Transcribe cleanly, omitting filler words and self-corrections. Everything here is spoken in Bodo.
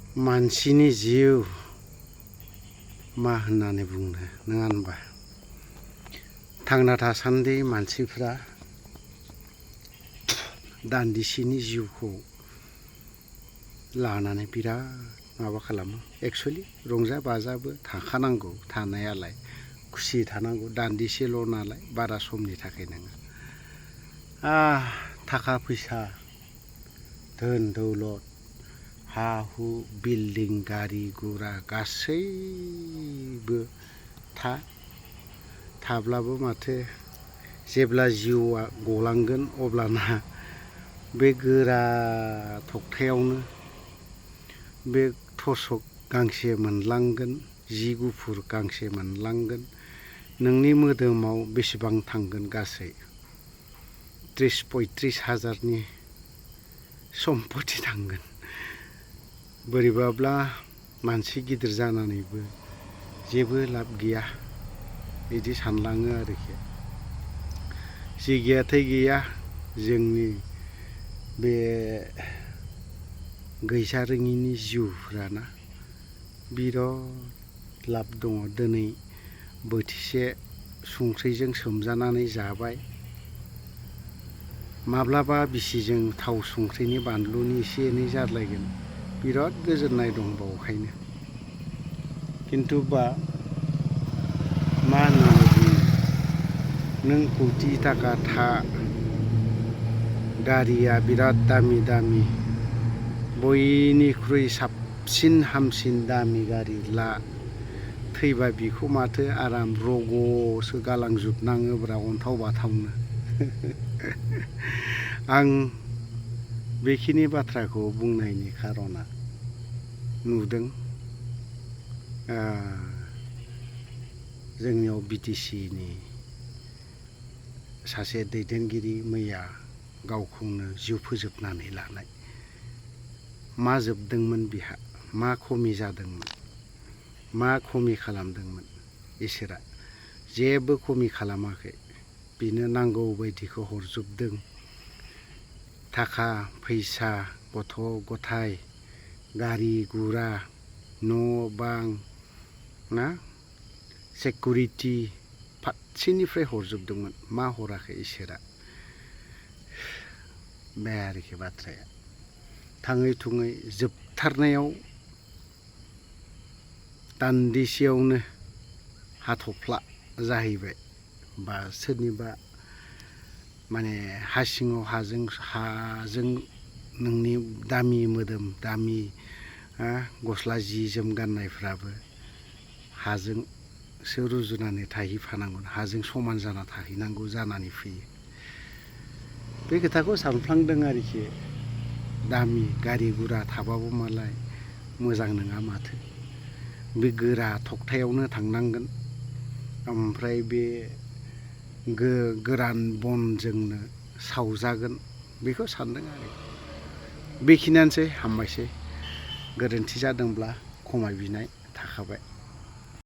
मानसिनि जिउ मा होननानै बुंनो नङा होनबा? थांना थासान्दि मानसिफ्रा दान्दिसेनि जिउखौ लानानै बिराद माबा खालामो। एक्सुवेलि रंजा बाजाबो थाखानांगौ, थानायालाय खुसि थानांगौ, दान्दिसेल' नालाय बारा समनि थाखाय नङा। थाखा फैसा, धोन दौलत, हा हु, बिल्डिं, गारि गुरा गासैबो थाब्लाबो माथो जेब्ला जिउआ गलांगोन अब्लाना बे गोरा थख्थायावनो बे थसक गांसे मोनलांगोन, जि गुफुर गांसे मोनलांगोन। नोंनि मोदोमाव बेसेबां थांगोन गासै 30-35 हाजारनि सम्पति थांगोन। बोरैबाब्ला मानसि गिदिर जानानैबो जेबो लाब गैया बिदि सानलाङो आरोखि। जि गैयाथाय गैया, जोंनि बे गैजारोङिनि जिउफ्राना बिराद लाब दङ। दिनै बोथिसे संख्रिजों सोमजानानै जाबाय, माब्लाबा बिसिजों थाव संख्रिनि बानलुनि एसे एनै जाद्लायगोन, बिराद गोजोननाय दं बावहायनो। खिन्थु मा होननानै बुङो, नों कौटि थाखा गारिया बिराद दामि दामि, बयनिख्रुइ साबसिन हामसिन दामि गारि ला, थैबा बिखौ माथो आराम रग'सो गालांजोबनाङोब्रा अन्थाव बाथावनो। आं बेखिनि बाथ्राखौ बुंनायनि खार'ना नुदों जोंनियाव BTCनि सासे दैदेनगिरि मैया गावखौनो जिउ फोजोबनानै लानाय। मा जोबदोंमोन बिहा? मा खमि जादोंमोन? मा खमि खालामदोंमोन? इसोरा जेबो खमि खालामाखै, बिनो नांगौ बायदिखौ हरजोबदों। थाखा फैसा, गथ' गथाय, गारि गुरा, न' बां ना, सेकुरिटि फारसेनिफ्राय हरजोबदोंमोन। मा हराखै इसोरा? बे आरोखि बाथ्राया। थाङै थुङै जोबथारनायाव दान्दिसेयावनो हाथफ्ला जाहैबाय, बा सोरनिबा माने हा सिङाव हाजों नोंनि दामि मोदोम, दामि गस्ला जि जोम गाननायफ्राबो हाजोंसो रुजुनानै थाहैफानांगौ, हाजों समान जाना थाहैनांगौ जानानै फैयो। बे खोथाखौ सानफ्लांदों आरोखि। दामि गारि गुरा थाबाबो मालाय मोजां नङा माथो, बे गोरा थख्थायावनो थांनांगोन, ओमफ्राय बे गोरान बनजोंनो सावजागोन, बेखौ सानदों आरो। बेखिनियानोसै, हामबायसै। गोरोन्थि जादोंब्ला खमाय बिनाय थाखाबाय।